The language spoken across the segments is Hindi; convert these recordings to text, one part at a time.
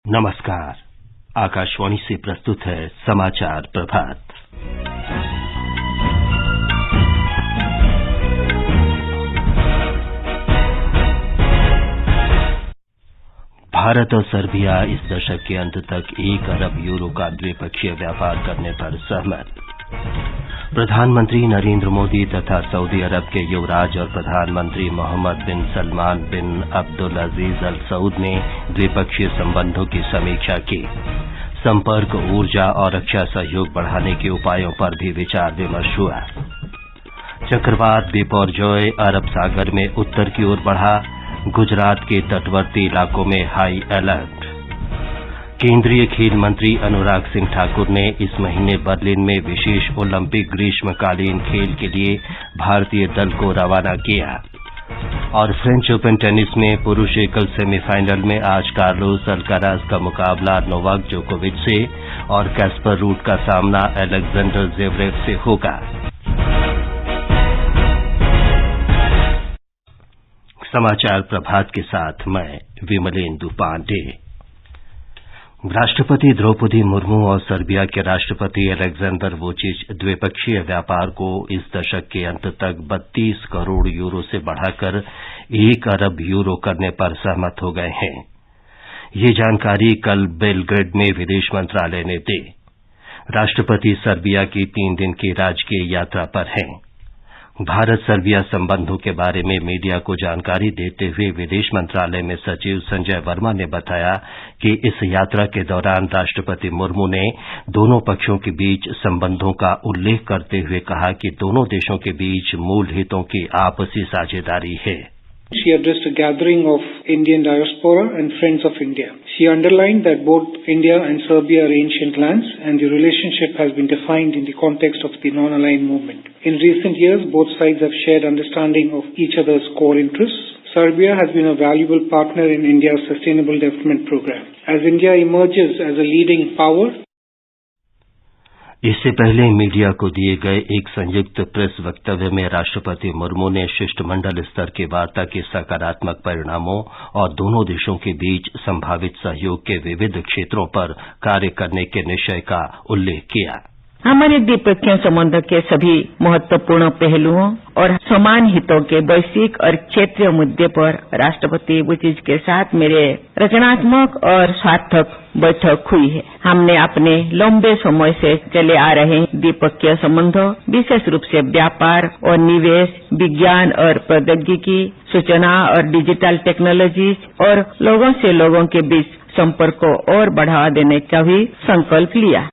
नमस्कार। आकाशवाणी से प्रस्तुत है समाचार प्रभात। भारत और सर्बिया इस दशक के अंत तक 1 अरब यूरो का द्विपक्षीय व्यापार करने पर सहमत। प्रधानमंत्री नरेंद्र मोदी तथा सऊदी अरब के युवराज और प्रधानमंत्री मोहम्मद बिन सलमान बिन अब्दुल अजीज अल सऊद ने द्विपक्षीय संबंधों की समीक्षा की। संपर्क, ऊर्जा और रक्षा सहयोग बढ़ाने के उपायों पर भी विचार विमर्श हुआ। चक्रवात बिपरजॉय अरब सागर में उत्तर की ओर बढ़ा, गुजरात के तटवर्ती इलाकों में हाई अलर्ट। केंद्रीय खेल मंत्री अनुराग सिंह ठाकुर ने इस महीने बर्लिन में विशेष ओलंपिक ग्रीष्मकालीन खेल के लिए भारतीय दल को रवाना किया। और फ्रेंच ओपन टेनिस में पुरुष एकल सेमीफाइनल में आज कार्लोस अल्काराज का मुकाबला नोवाक जोकोविच से और कैस्पर रूड का सामना अलेक्जेंडर ज़वेरेव से होगा। समाचार प्रभात के साथ मैं विमलेंदु पांडे। राष्ट्रपति द्रौपदी मुर्मू और सर्बिया के राष्ट्रपति अलेक्जेंडर वुचिच द्विपक्षीय व्यापार को इस दशक के अंत तक 32 करोड़ यूरो से बढ़ाकर 1 अरब यूरो करने पर सहमत हो गए हैं। ये जानकारी कल बेलग्रेड में विदेश मंत्रालय ने दी। राष्ट्रपति सर्बिया की 3 दिन की राजकीय यात्रा पर हैं। भारत सर्बिया संबंधों के बारे में मीडिया को जानकारी देते हुए विदेश मंत्रालय में सचिव संजय वर्मा ने बताया कि इस यात्रा के दौरान राष्ट्रपति मुर्मू ने दोनों पक्षों के बीच संबंधों का उल्लेख करते हुए कहा कि दोनों देशों के बीच मूल हितों की आपसी साझेदारी है। She addressed a gathering of Indian diaspora and friends of India. She underlined that both India and Serbia are ancient lands and the relationship has been defined in the context of the non-aligned movement. In recent years, both sides have shared understanding of each other's core interests. Serbia has been a valuable partner in India's Sustainable Development Program. As India emerges as a leading power, इससे पहले मीडिया को दिए गए एक संयुक्त प्रेस वक्तव्य में राष्ट्रपति मुर्मू ने शिष्टमंडल स्तर की वार्ता के सकारात्मक परिणामों और दोनों देशों के बीच संभावित सहयोग के विविध क्षेत्रों पर कार्य करने के निश्चय का उल्लेख किया। हमारे द्विपक्षीय संबंधों के सभी महत्वपूर्ण पहलुओं और समान हितों के वैश्विक और क्षेत्रीय मुद्दे पर राष्ट्रपति वुचिच के साथ मेरे रचनात्मक और सार्थक बैठक हुई है। हमने अपने लंबे समय से चले आ रहे द्विपक्षीय संबंधों, विशेष रूप से व्यापार और निवेश, विज्ञान और प्रौद्योगिकी, सूचना और डिजिटल टेक्नोलॉजी और लोगों से लोगों के बीच संपर्क को और बढ़ावा देने का भी संकल्प लिया।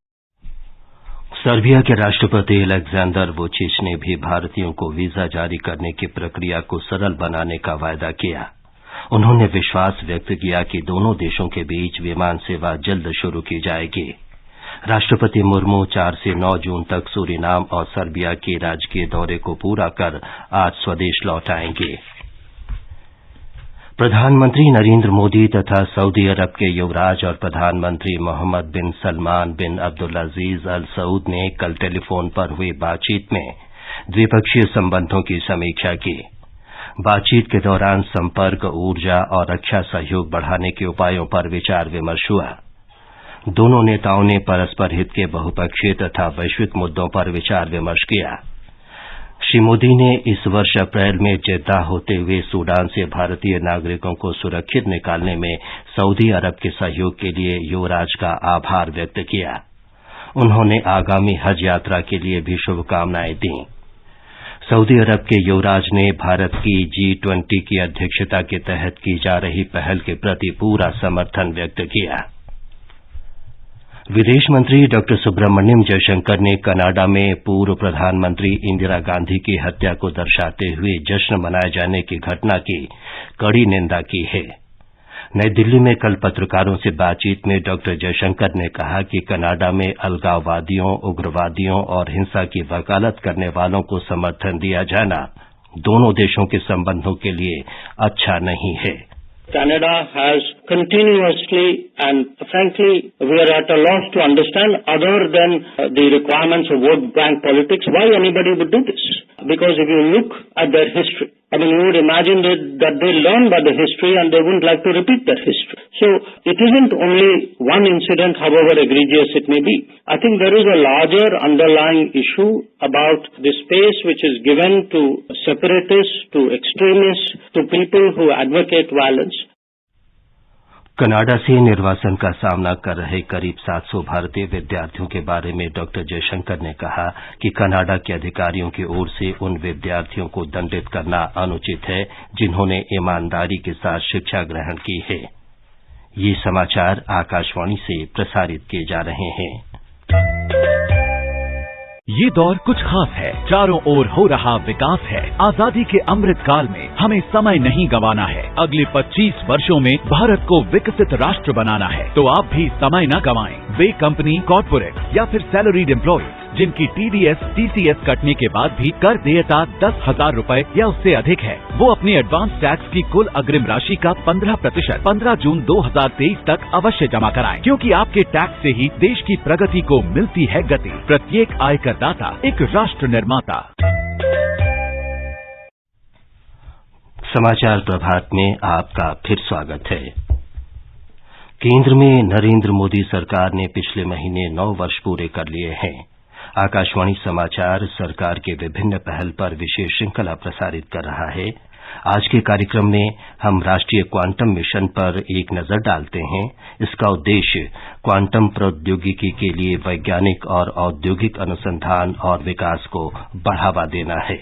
सर्बिया के राष्ट्रपति अलेक्जेंडर वुचिच ने भी भारतीयों को वीजा जारी करने की प्रक्रिया को सरल बनाने का वायदा किया। उन्होंने विश्वास व्यक्त किया कि दोनों देशों के बीच विमान सेवा जल्द शुरू की जाएगी। राष्ट्रपति मुर्मू 4 से 9 जून तक सूरीनाम और सर्बिया के राजकीय दौरे को पूरा कर आज स्वदेश लौट आएंगे। प्रधानमंत्री नरेंद्र मोदी तथा सऊदी अरब के युवराज और प्रधानमंत्री मोहम्मद बिन सलमान बिन अब्दुल अजीज अल सऊद ने कल टेलीफोन पर हुई बातचीत में द्विपक्षीय संबंधों की समीक्षा की। बातचीत के दौरान संपर्क, ऊर्जा और रक्षा सहयोग बढ़ाने के उपायों पर विचार विमर्श हुआ। दोनों नेताओं ने परस्पर हित के बहुपक्षीय तथा वैश्विक मुद्दों पर विचार विमर्श किया। श्री मोदी ने इस वर्ष अप्रैल में जेद्दाह होते हुए सूडान से भारतीय नागरिकों को सुरक्षित निकालने में सऊदी अरब के सहयोग के लिए युवराज का आभार व्यक्त किया। उन्होंने आगामी हज यात्रा के लिए भी शुभकामनाएं दी। सऊदी अरब के युवराज ने भारत की G20 की अध्यक्षता के तहत की जा रही पहल के प्रति पूरा समर्थन व्यक्त किया। विदेश मंत्री डॉक्टर सुब्रमण्यम जयशंकर ने कनाडा में पूर्व प्रधानमंत्री इंदिरा गांधी की हत्या को दर्शाते हुए जश्न मनाए जाने की घटना की कड़ी निंदा की है। नई दिल्ली में कल पत्रकारों से बातचीत में डॉक्टर जयशंकर ने कहा कि कनाडा में अलगाववादियों, उग्रवादियों और हिंसा की वकालत करने वालों को समर्थन दिया जाना दोनों देशों के संबंधों के लिए अच्छा नहीं है। Canada has continuously and frankly we are at a loss to understand other than the requirements of vote bank politics why anybody would do this. Because if you look at their history, I mean, you would imagine that they learn by the history and they wouldn't like to repeat that history. So it isn't only one incident, however egregious it may be. I think there is a larger underlying issue about the space which is given to separatists, to extremists, to people who advocate violence. Canada से निर्वासन का सामना कर रहे करीब 700 भारतीय विद्यार्थियों के बारे में डॉक्टर जयशंकर ने कहा कि कनाडा के अधिकारियों की ओर से उन विद्यार्थियों को दंडित करना अनुचित है जिन्होंने ईमानदारी के साथ शिक्षा ग्रहण की है। ये समाचार आकाशवाणी से प्रसारित किए जा रहे हैं। ये दौर कुछ खास है, चारों ओर हो रहा विकास है। आजादी के अमृत काल में हमें समय नहीं गंवाना है। अगले 25 वर्षों में भारत को विकसित राष्ट्र बनाना है, तो आप भी समय न गंवाएं। वे कंपनी, कॉर्पोरेट या फिर सैलरीड एम्प्लॉय जिनकी TDS, TCS कटने के बाद भी कर देयता 10,000 रूपए या उससे अधिक है, वो अपने एडवांस टैक्स की कुल अग्रिम राशि का 15% 15 जून 2023 तक अवश्य जमा कराएं, क्योंकि आपके टैक्स से ही देश की प्रगति को मिलती है गति। प्रत्येक आयकरदाता एक राष्ट्र निर्माता। समाचार प्रभात में आपका फिर स्वागत है। केंद्र में नरेंद्र मोदी सरकार ने पिछले महीने 9 वर्ष पूरे कर लिए हैं। आकाशवाणी समाचार सरकार के विभिन्न पहल पर विशेष श्रृंखला प्रसारित कर रहा है। आज के कार्यक्रम में हम राष्ट्रीय क्वांटम मिशन पर एक नजर डालते हैं। इसका उद्देश्य क्वांटम प्रौद्योगिकी के लिए वैज्ञानिक और औद्योगिक अनुसंधान और विकास को बढ़ावा देना है।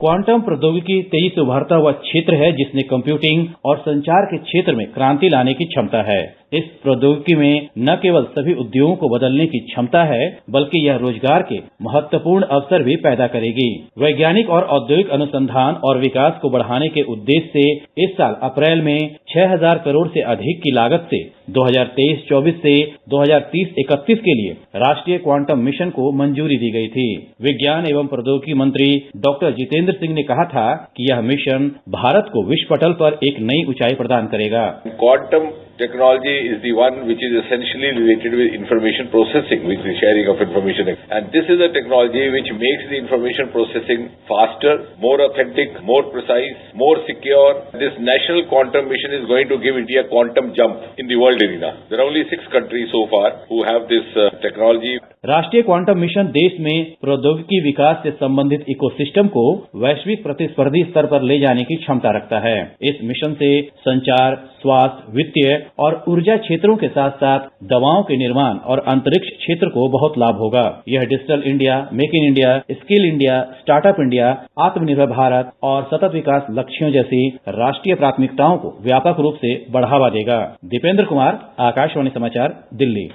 क्वांटम प्रौद्योगिकी तेजी से उभरता हुआ क्षेत्र है जिसने कंप्यूटिंग और संचार के क्षेत्र में क्रांति लाने की क्षमता है। इस प्रौद्योगिकी में न केवल सभी उद्योगों को बदलने की क्षमता है, बल्कि यह रोजगार के महत्वपूर्ण अवसर भी पैदा करेगी। वैज्ञानिक और औद्योगिक अनुसंधान और विकास को बढ़ाने के उद्देश्य से इस साल अप्रैल में 6,000 करोड़ से अधिक की लागत से 2023-24 से 2030-31 के लिए राष्ट्रीय क्वांटम मिशन को मंजूरी दी गई थी। विज्ञान एवं प्रौद्योगिकी मंत्री डॉक्टर जितेंद्र सिंह ने कहा था कि यह मिशन भारत को विश्व पटल पर एक नई ऊंचाई प्रदान करेगा। Quantum technology is the one which is essentially related with information processing, with the sharing of information. And this is a technology which makes the information processing faster, more authentic, more precise, more secure. This national quantum mission is going to give India a quantum jump in the world arena. There are only 6 countries so far who have this technology. राष्ट्रीय क्वांटम मिशन देश में प्रौद्योगिकी विकास से संबंधित इकोसिस्टम को वैश्विक प्रतिस्पर्धी स्तर पर ले जाने की क्षमता रखता है। इस मिशन से संचार, स्वास्थ्य, वित्तीय और ऊर्जा क्षेत्रों के साथ साथ दवाओं के निर्माण और अंतरिक्ष क्षेत्र को बहुत लाभ होगा। यह digital India, make in India, skill India, startup India, आत्मनिर्भर भारत और सतत विकास लक्ष्यों जैसी राष्ट्रीय प्राथमिकताओं को व्यापक रूप से बढ़ावा देगा। दीपेंद्र कुमार, आकाशवाणी समाचार, दिल्ली।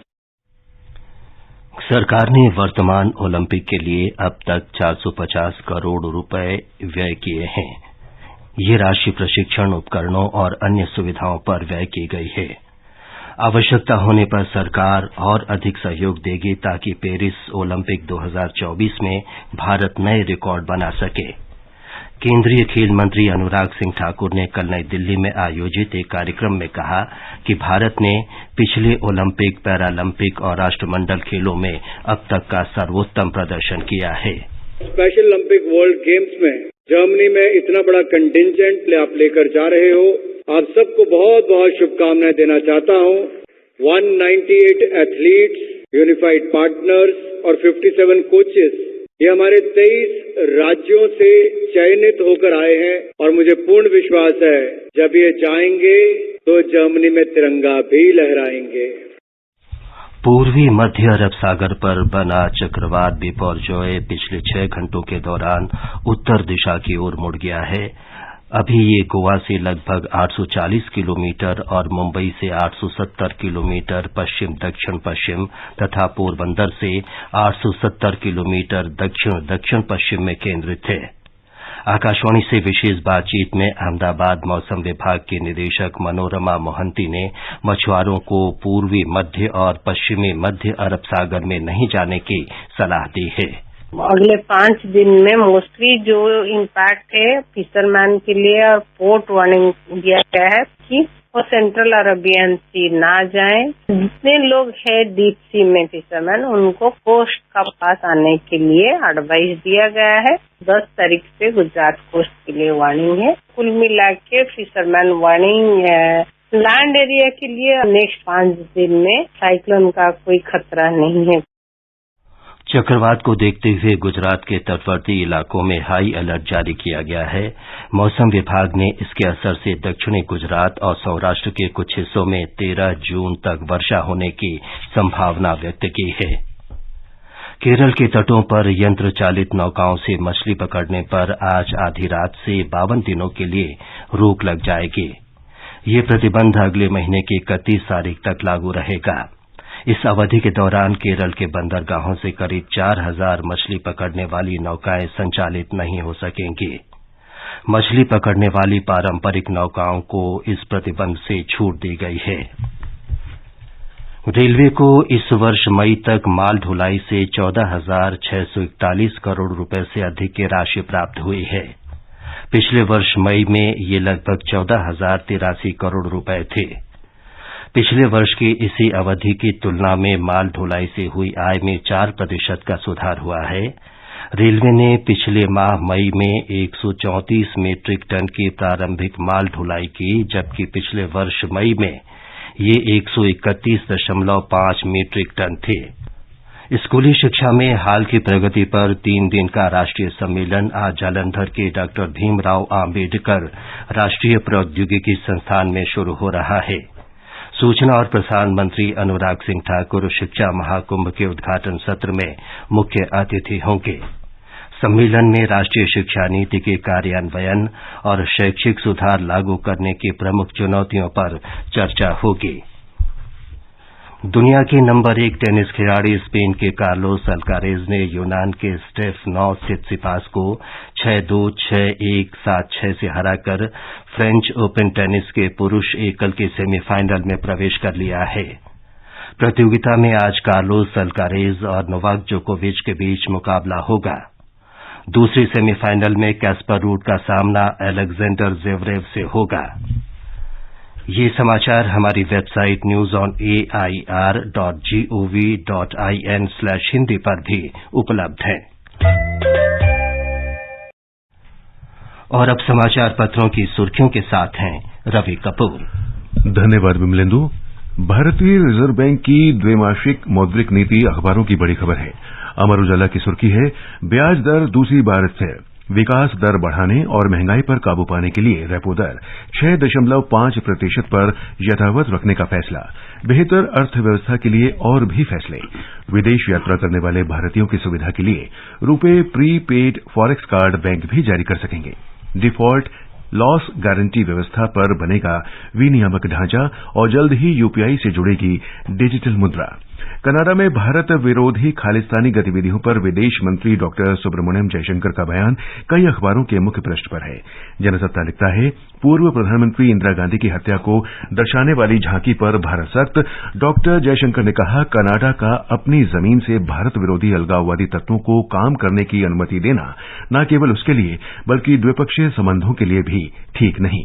सरकार ने वर्तमान ओलंपिक के लिए अब तक 450 करोड़ रुपए व्यय किए हैं। ये राशि प्रशिक्षण उपकरणों और अन्य सुविधाओं पर व्यय की गई है। आवश्यकता होने पर सरकार और अधिक सहयोग देगी ताकि पेरिस ओलंपिक 2024 में भारत नए रिकॉर्ड बना सके। केंद्रीय खेल मंत्री अनुराग सिंह ठाकुर ने कल नई दिल्ली में आयोजित एक कार्यक्रम में कहा कि भारत ने पिछले ओलंपिक, पैरालंपिक और राष्ट्रमंडल खेलों में अब तक का सर्वोत्तम प्रदर्शन किया है। स्पेशल ओलंपिक वर्ल्ड गेम्स में जर्मनी में इतना बड़ा कंटिंजेंट आप लेकर जा रहे हो, आप सबको बहुत बहुत शुभकामनाएं देना चाहता हूं। 198 एथलीट्स, यूनिफाइड पार्टनर्स और 57 कोचेस, ये हमारे 23 राज्यों से चयनित होकर आए हैं और मुझे पूर्ण विश्वास है जब ये जाएंगे तो जर्मनी में तिरंगा भी लहराएंगे। पूर्वी मध्य अरब सागर पर बना चक्रवात बिपरजॉय पिछले 6 घंटों के दौरान उत्तर दिशा की ओर मुड़ गया है। अभी ये गोवा से लगभग 840 किलोमीटर और मुंबई से 870 किलोमीटर पश्चिम दक्षिण पश्चिम तथा पोरबंदर से 870 किलोमीटर दक्षिण दक्षिण पश्चिम में केंद्रित है। आकाशवाणी से विशेष बातचीत में अहमदाबाद मौसम विभाग के निदेशक मनोरमा मोहंती ने मछुआरों को पूर्वी मध्य और पश्चिमी मध्य अरब सागर में नहीं जाने की सलाह दी है। अगले 5 दिन में मोस्टली जो इम्पैक्ट है फिशरमैन के लिए और पोर्ट वार्निंग दिया गया है कि वो सेंट्रल अरेबियन सी ना जाएं। जितने लोग हैं डीप सी में फिशरमैन, उनको कोस्ट का पास आने के लिए एडवाइस दिया गया है। 10 तारीख से गुजरात कोस्ट के लिए वार्निंग है। कुल मिला के फिशरमैन वार्निंग लैंड एरिया के लिए नेक्स्ट 5 दिन में साइक्लोन का कोई खतरा नहीं है। चक्रवात को देखते हुए गुजरात के तटवर्ती इलाकों में हाई अलर्ट जारी किया गया है। मौसम विभाग ने इसके असर से दक्षिणी गुजरात और सौराष्ट्र के कुछ हिस्सों में 13 जून तक वर्षा होने की संभावना व्यक्त की है। केरल के तटों पर यंत्र चालित नौकाओं से मछली पकड़ने पर आज आधी रात से 52 दिनों के लिए रोक लग जाएगी। ये प्रतिबंध अगले महीने की 31 तारीख तक लागू रहेगा। इस अवधि के दौरान केरल के बंदरगाहों से करीब 4000 मछली पकड़ने वाली नौकाएं संचालित नहीं हो सकेंगी। मछली पकड़ने वाली पारंपरिक नौकाओं को इस प्रतिबंध से छूट दी गई है। रेलवे को इस वर्ष मई तक माल ढुलाई से 14,641 करोड़ रुपए से अधिक की राशि प्राप्त हुई है। पिछले वर्ष मई में ये लगभग 14,083 करोड़ रुपए थे। पिछले वर्ष की इसी अवधि की तुलना में माल ढुलाई से हुई आय में 4% का सुधार हुआ है। रेलवे ने पिछले माह मई में 134 मीट्रिक टन की प्रारंभिक माल ढुलाई की, जबकि पिछले वर्ष मई में ये 131.5 मीट्रिक टन थे। स्कूली शिक्षा में हाल की प्रगति पर 3 दिन का राष्ट्रीय सम्मेलन आज जालंधर के डॉ भीमराव आम्बेडकर राष्ट्रीय प्रौद्योगिकी संस्थान में शुरू हो रहा है। सूचना और प्रसारण मंत्री अनुराग सिंह ठाकुर शिक्षा महाकुंभ के उद्घाटन सत्र में मुख्य अतिथि होंगे। सम्मेलन में राष्ट्रीय शिक्षा नीति के कार्यान्वयन और शैक्षिक सुधार लागू करने की प्रमुख चुनौतियों पर चर्चा होगी। दुनिया के नंबर 1 टेनिस खिलाड़ी स्पेन के कार्लोस अल्कारेज ने यूनान के स्टेफनोस सित्सिपास को 6-2, 6-1, 7-6 से हराकर फ्रेंच ओपन टेनिस के पुरुष एकल के सेमीफाइनल में प्रवेश कर लिया है। प्रतियोगिता में आज कार्लोस अल्कारेज और नोवाक जोकोविच के बीच मुकाबला होगा। दूसरी सेमीफाइनल में कैस्पर रूड का सामना अलेक्जेंडर जेवरेव से होगा। ये समाचार हमारी वेबसाइट newsonair.gov.in/hindi पर भी उपलब्ध हैं। और अब समाचार पत्रों की सुर्खियों के साथ हैं रवि कपूर। धन्यवाद विमलेंदु। भारतीय रिजर्व बैंक की द्विमासिक मौद्रिक नीति अखबारों की बड़ी खबर है। अमर उजाला की सुर्खी है, ब्याज दर दूसरी बार स्थिर, विकास दर बढ़ाने और महंगाई पर काबू पाने के लिए रेपो दर 6.5% पर यथावत रखने का फैसला, बेहतर अर्थव्यवस्था के लिए और भी फैसले, विदेश यात्रा करने वाले भारतीयों की सुविधा के लिए RuPay pre paid forex card bank भी जारी कर सकेंगे, डिफॉल्ट लॉस गारंटी व्यवस्था पर बनेगा विनियामक ढांचा और जल्द ही यूपीआई से जुड़ेगी डिजिटल मुद्रा। कनाडा में भारत विरोधी खालिस्तानी गतिविधियों पर विदेश मंत्री डॉक्टर सुब्रमण्यम जयशंकर का बयान कई अखबारों के मुख्य पृष्ठ पर है। जनसत्ता लिखता है, पूर्व प्रधानमंत्री इंदिरा गांधी की हत्या को दर्शाने वाली झांकी पर भारत सख्त। डॉक्टर जयशंकर ने कहा, कनाडा का अपनी जमीन से भारत विरोधी अलगाववादी तत्वों को काम करने की अनुमति देना न केवल उसके लिए बल्कि द्विपक्षीय संबंधों के लिए भी ठीक नहीं।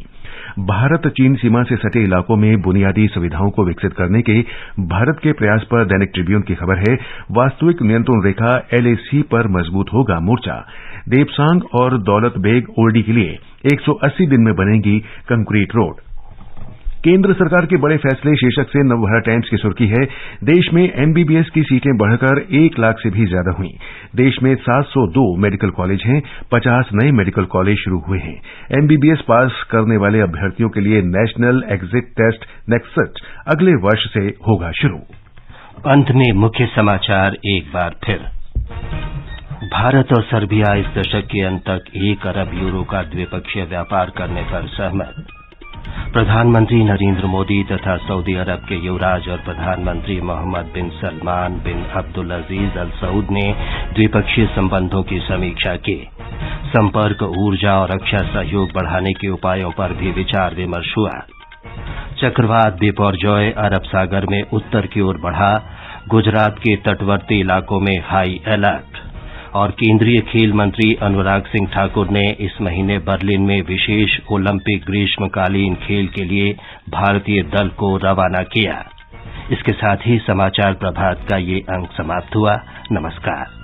भारत चीन सीमा से सटे इलाकों में बुनियादी सुविधाओं को विकसित करने के भारत के प्रयास पर दैनिक ट्रिब्यून की खबर है, वास्तविक नियंत्रण रेखा एलएसी पर मजबूत होगा मोर्चा। देपसांग और दौलत बेग ओल्डी के लिए 180 दिन में बनेगी कंक्रीट रोड। केंद्र सरकार के बड़े फैसले शीर्षक से नवभारत टाइम्स की सुर्खी है, देश में एमबीबीएस की सीटें बढ़कर 1 लाख से भी ज्यादा हुई। देश में 702 मेडिकल कॉलेज हैं, 50 नए मेडिकल कॉलेज शुरू हुए हैं। एमबीबीएस पास करने वाले अभ्यर्थियों के लिए नेशनल एग्जिट टेस्ट नेक्स्ट अगले वर्ष से होगा शुरू। अंत में मुख्य समाचार एक बार फिर। भारत और सर्बिया इस दशक के अंत तक 1 अरब यूरो का द्विपक्षीय व्यापार करने पर सहमत। प्रधानमंत्री नरेंद्र मोदी तथा सऊदी अरब के युवराज और प्रधानमंत्री मोहम्मद बिन सलमान बिन अब्दुल अजीज अल सऊद ने द्विपक्षीय संबंधों की समीक्षा की। संपर्क, ऊर्जा और रक्षा सहयोग बढ़ाने के उपायों पर भी विचार विमर्श हुआ। चक्रवात बिपरजॉय अरब सागर में उत्तर की ओर बढ़ा, गुजरात के तटवर्ती इलाकों में हाई अलर्ट। और केंद्रीय खेल मंत्री अनुराग सिंह ठाकुर ने इस महीने बर्लिन में विशेष ओलंपिक ग्रीष्मकालीन खेल के लिए भारतीय दल को रवाना किया। इसके साथ ही समाचार प्रभात का ये अंक समाप्त हुआ। नमस्कार।